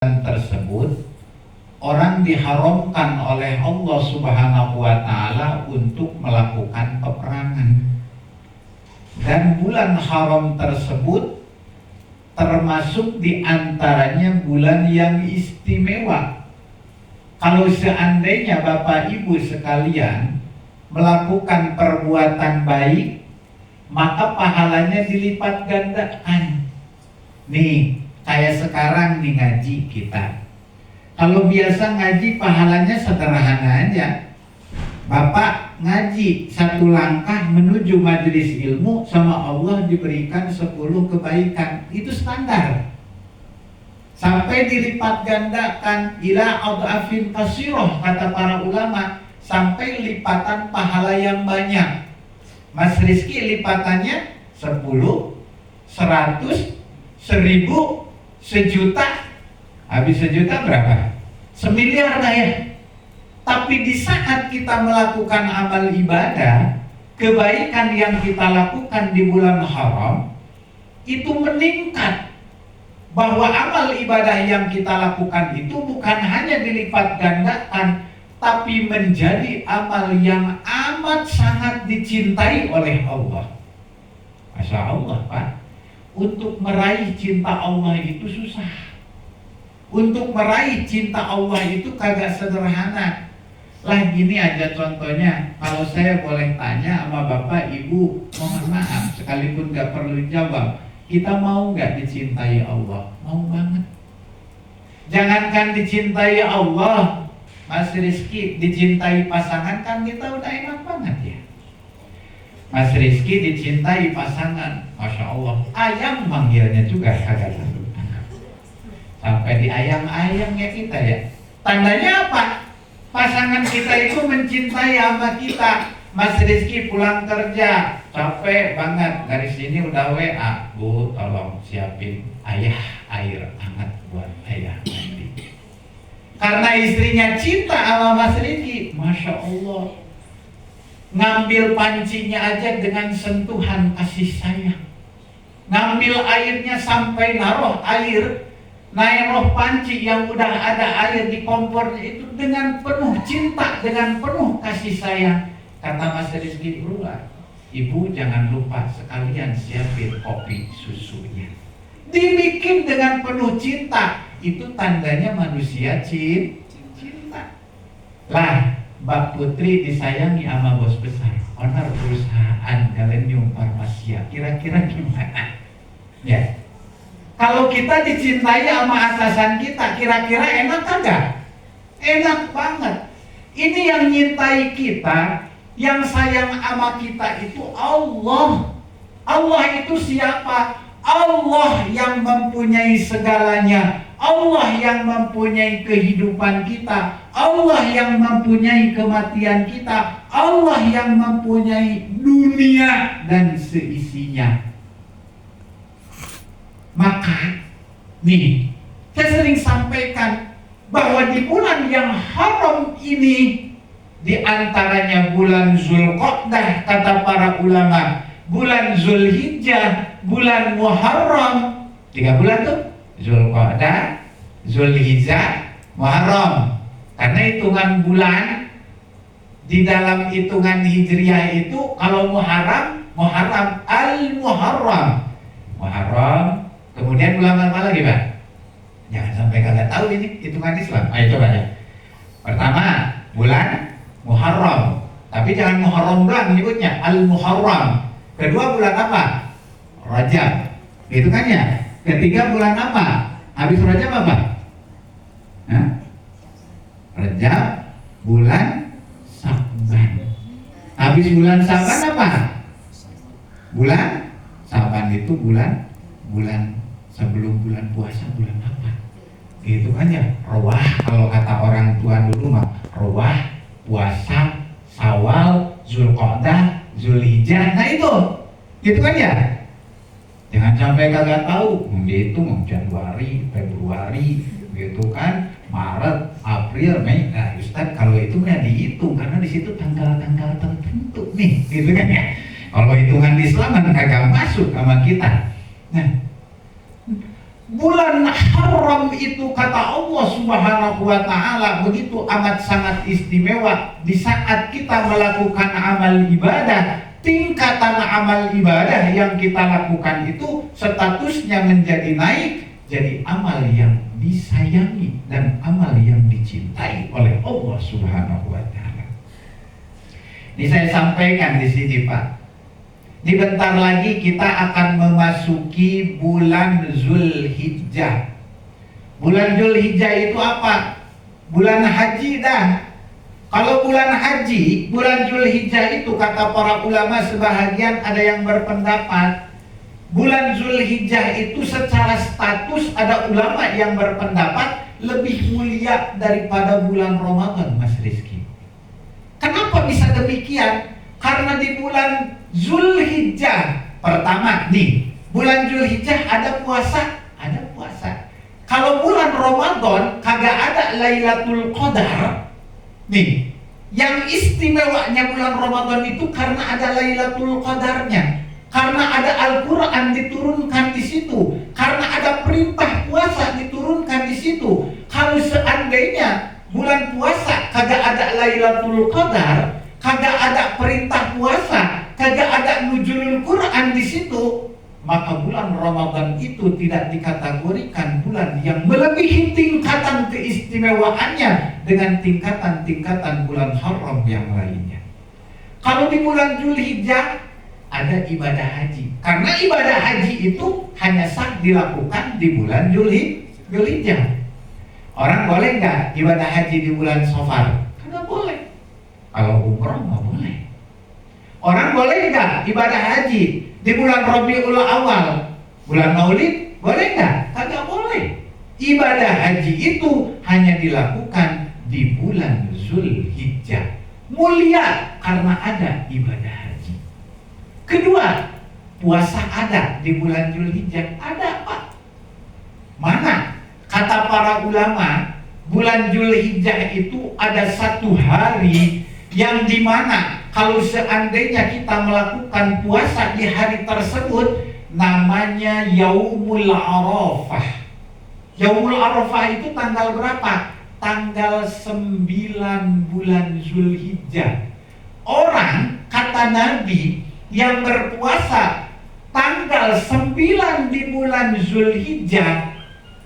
tersebut orang diharamkan oleh Allah Subhanahu wa Ta'ala untuk melakukan peperangan, dan bulan haram tersebut termasuk diantaranya bulan yang istimewa. Kalau seandainya Bapak Ibu sekalian melakukan perbuatan baik, maka pahalanya dilipat gandakan. Nih, kayak sekarang nih ngaji kita. Kalau biasa ngaji pahalanya sederhana aja. Bapak ngaji satu langkah menuju majelis ilmu, sama Allah diberikan 10 kebaikan. Itu standar. Sampai dilipat gandakan ila adhafin katsirah, kata para ulama, sampai lipatan pahala yang banyak. Mas Rizky lipatannya 10, 100, 1000, sejuta. Habis sejuta berapa? 1 miliar lah ya. Tapi di saat kita melakukan amal ibadah, kebaikan yang kita lakukan di bulan haram itu meningkat. Bahwa amal ibadah yang kita lakukan itu bukan hanya dilipat gandakan, tapi menjadi amal yang amat sangat dicintai oleh Allah. Masya Allah, Pak. Untuk meraih cinta Allah itu susah. Untuk meraih cinta Allah itu kagak sederhana. Lah gini aja contohnya, kalau saya boleh tanya sama Bapak Ibu, mohon maaf sekalipun gak perlu dijawab, kita mau gak dicintai Allah? Mau banget. Jangankan dicintai Allah, Mas Rizky, dicintai pasangan kan kita udah enak banget ya. Mas Rizky dicintai pasangan, Masya Allah, ayam manggilnya juga kagak satu. Sampai di ayam-ayamnya kita ya. Tandanya apa? Pasangan kita itu mencintai sama kita. Mas Rizky pulang kerja, capek banget, dari sini udah WA, Bu tolong siapin air hangat buat ayah mandi. Karena istrinya cinta sama Mas Rizky, Masya Allah, ngambil pancinya aja dengan sentuhan kasih sayang. Ngambil airnya sampai naruh panci yang udah ada air di kompornya itu dengan penuh cinta, dengan penuh kasih sayang. Kata Mas Rizky, Ibu jangan lupa sekalian siapin kopi susunya. Dibikin dengan penuh cinta. Itu tandanya manusia cinta. Lah, Mbak Putri disayangi sama bos besar, owner perusahaan Galenium Farmasia. Kira-kira gimana? Ya. Kalau kita dicintai sama atasan kita, kira-kira enak kagak? Enak banget. Ini yang nyintai kita, yang sayang sama kita itu Allah. Allah itu siapa? Allah yang mempunyai segalanya. Allah yang mempunyai kehidupan kita. Allah yang mempunyai kematian kita. Allah yang mempunyai dunia dan seisinya. Maka, nih, saya sering sampaikan bahwa di bulan yang haram ini, di antaranya bulan Zulqa'dah, kata para ulama, bulan Zulhijjah, bulan Muharram, 3 bulan tuh, Zulqa'dah, Zulhijjah, Muharram. Karena hitungan bulan di dalam hitungan Hijriah itu, kalau Muharram, Al-Muharram, Muharram. Kemudian bulan apa lagi, Pak? Jangan sampai kagak tahu ini hitungan Islam. Ayo coba ya. Pertama, bulan Muharram. Tapi jangan Muharram doang menyebutnya, Al-Muharram. Kedua bulan apa? Rajab. Hitungannya. Ketiga bulan apa? Habis Rajab apa? Hah? Rajab, bulan Saban. Habis bulan Saban apa? Bulan Saban itu bulan sebelum bulan puasa, bulan apa? Gitu kan ya, Rawah, kalau kata orang tua dulu mah, Rawah, puasa, Syawal, Zulqa'dah, Zulhijjah. Nah itu, gitu kan ya. Jangan sampai kagak tahu, itu Januari, Februari, gitu kan, Maret, April, Mei. Nah, Ustaz, kalau itu nggak dihitung karena di situ tanggal-tanggal tertentu nih, gitu kan ya. Kalau hitungan Islam kan kagak masuk sama kita. Nah, Bulan haram itu kata Allah Subhanahu wa ta'ala begitu amat sangat istimewa. Di saat kita melakukan amal ibadah, tingkatan amal ibadah yang kita lakukan itu statusnya menjadi naik, jadi amal yang disayangi dan amal yang dicintai oleh Allah Subhanahu wa ta'ala. Ini saya sampaikan di sini, Pak. Di bentar lagi kita akan memasuki bulan Zulhijjah. Bulan Zulhijjah itu apa? Bulan haji dah. Kalau bulan haji, bulan Zulhijjah itu kata para ulama sebahagian ada yang berpendapat bulan Zulhijjah itu secara status ada ulama yang berpendapat lebih mulia daripada bulan Ramadan, Mas Rizky. Kenapa bisa demikian? Karena di bulan Zulhijjah pertama nih, bulan Zulhijjah ada puasa. Kalau bulan Ramadan kagak ada Lailatul Qadar. Nih, yang istimewanya bulan Ramadan itu karena ada Lailatul Qadarnya, karena ada Al-Qur'an diturunkan di situ, karena ada perintah puasa diturunkan di situ. Kalau seandainya bulan puasa kagak ada Lailatul Qadar, kagak ada perintah puasa, kagak ada nuzulul Quran di situ, maka bulan Ramadan itu tidak dikategorikan bulan yang melebihi tingkatan keistimewaannya dengan tingkatan-tingkatan bulan haram yang lainnya. Kalau di bulan Zulhijjah ada ibadah haji, karena ibadah haji itu hanya sah dilakukan di bulan Zulhijjah. Orang boleh nggak ibadah haji di bulan Safar? Kagak boleh. Kalau umroh nggak boleh. Orang boleh nggak ibadah haji di bulan Rabiul Awal, bulan Maulid? Boleh nggak? Kagak boleh. Ibadah haji itu hanya dilakukan di bulan Zulhijjah. Mulia karena ada ibadah haji. Kedua, puasa ada di bulan Zulhijjah. Ada, Pak. Mana? Kata para ulama, bulan Zulhijjah itu ada satu hari yang dimana kalau seandainya kita melakukan puasa di hari tersebut, namanya Yaumul Arafah. Yaumul Arafah itu tanggal berapa? Tanggal 9 bulan Zulhijjah. Orang, kata Nabi, yang berpuasa tanggal 9 di bulan Zulhijjah,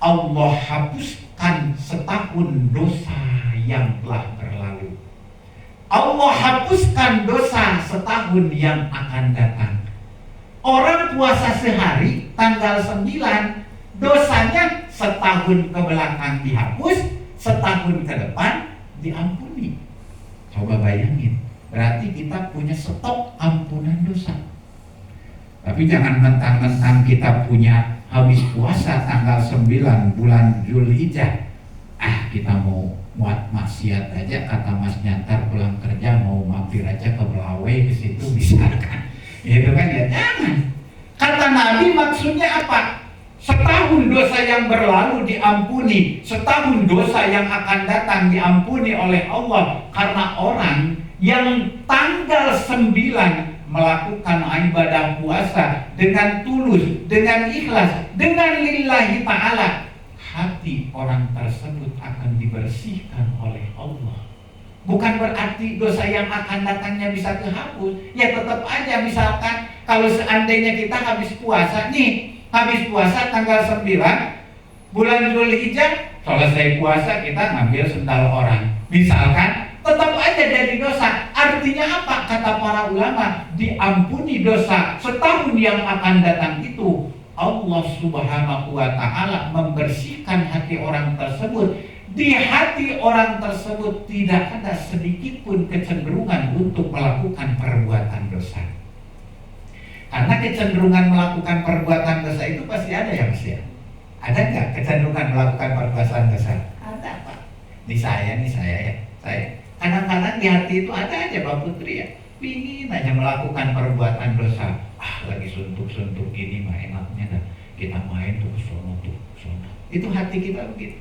Allah hapuskan setahun dosa yang telah berlalu. Allah hapuskan dosa setahun yang akan datang. Orang puasa sehari tanggal 9, dosanya setahun ke belakang dihapus, setahun ke depan diampuni. Coba bayangin, berarti kita punya stok ampunan dosa. Tapi jangan mentang-mentang kita punya habis puasa tanggal 9 bulan Zulhijjah, kita mau muat maksiat aja, kata Mas Nyantar pulang kerja mau mampir aja ke Melawai ke situ misalkan. Itu kan ya jangan. Kata Nabi maksudnya apa? Setahun dosa yang berlalu diampuni, setahun dosa yang akan datang diampuni oleh Allah, karena orang yang tanggal 9 melakukan ibadah puasa dengan tulus, dengan ikhlas, dengan lillahi ta'ala, hati orang tersebut akan dibersihkan oleh Allah. Bukan berarti dosa yang akan datangnya bisa kehapus. Ya tetap aja, misalkan kalau seandainya kita habis puasa nih, habis puasa tanggal 9 bulan Zulhijjah, selesai puasa kita ngambil sendal orang, misalkan, tetap aja jadi dosa. Artinya apa? Kata para ulama, diampuni dosa setahun yang akan datang itu. Allah Subhanahu wa ta'ala membersihkan hati orang tersebut. Di hati orang tersebut tidak ada sedikit pun kecenderungan untuk melakukan perbuatan dosa. Karena kecenderungan melakukan perbuatan dosa itu pasti ada ya Mas ya. Ada nggak kecenderungan melakukan perbuatan dosa? Ada Pak. Ini saya ya. Saya kadang-kadang di hati itu ada aja Pak Putri ya. Pingin aja melakukan perbuatan dosa. Lagi suntuk-suntuk ini mah enaknya dah. Kita main tuh sono. Itu hati kita begitu.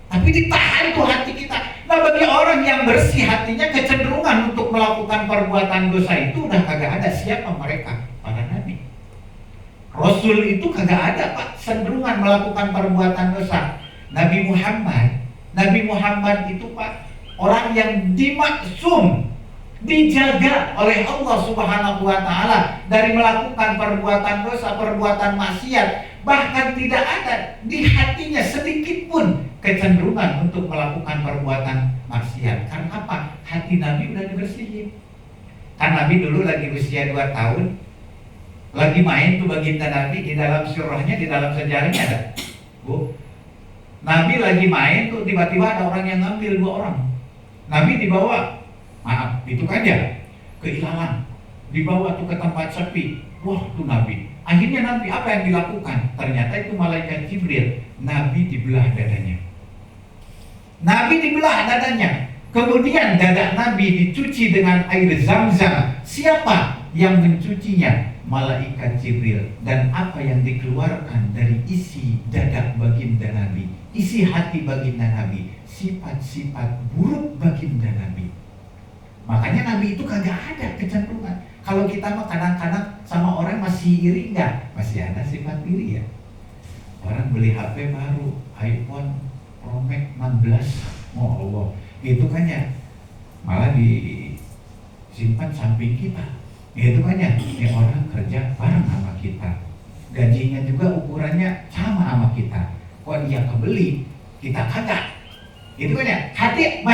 Tapi ditahan tuh hati kita. Nah bagi orang yang bersih hatinya, kecenderungan untuk melakukan perbuatan dosa itu udah kagak ada. Siapa mereka? Para nabi. Rasul itu kagak ada Pak cenderungan melakukan perbuatan dosa. Nabi Muhammad itu Pak orang yang dimaksum, dijaga oleh Allah Subhanahu wa taala dari melakukan perbuatan dosa, perbuatan maksiat. Bahkan tidak ada di hatinya sedikit pun kecenderungan untuk melakukan perbuatan maksiat. Karena apa? Hati Nabi udah dibersihin. Kan Nabi dulu lagi usia 2 tahun, lagi main tuh baginda Nabi, di dalam surahnya, di dalam sejarahnya ada. Bu, Nabi lagi main tuh tiba-tiba ada orang yang ngambil 2 orang. Nabi dibawa, maaf, itu kan ya, ke ilalang, dibawa tuh ke tempat sepi. Wah tuh Nabi. Akhirnya Nabi apa yang dilakukan? Ternyata itu malaikat Jibril. Nabi dibelah dadanya. Kemudian dada Nabi dicuci dengan air Zam-Zam. Siapa yang mencucinya? Malaikat Jibril. Dan apa yang dikeluarkan dari isi dada baginda Nabi, isi hati baginda Nabi, sifat-sifat buruk baginda Nabi. Makanya Nabi itu kagak ada kecenderungan. Kalau kita mah kadang-kadang sama orang masih iri nggak? Masih ada sifat iri ya. Orang beli HP baru, iPhone Pro Max 16, oh Allah, itu kan ya malah disimpan samping kita. Itu kan ya, ini orang kerja bareng sama kita, gajinya juga ukurannya sama sama kita. Kok dia kebeli, kita kagak. Itu kan ya, hati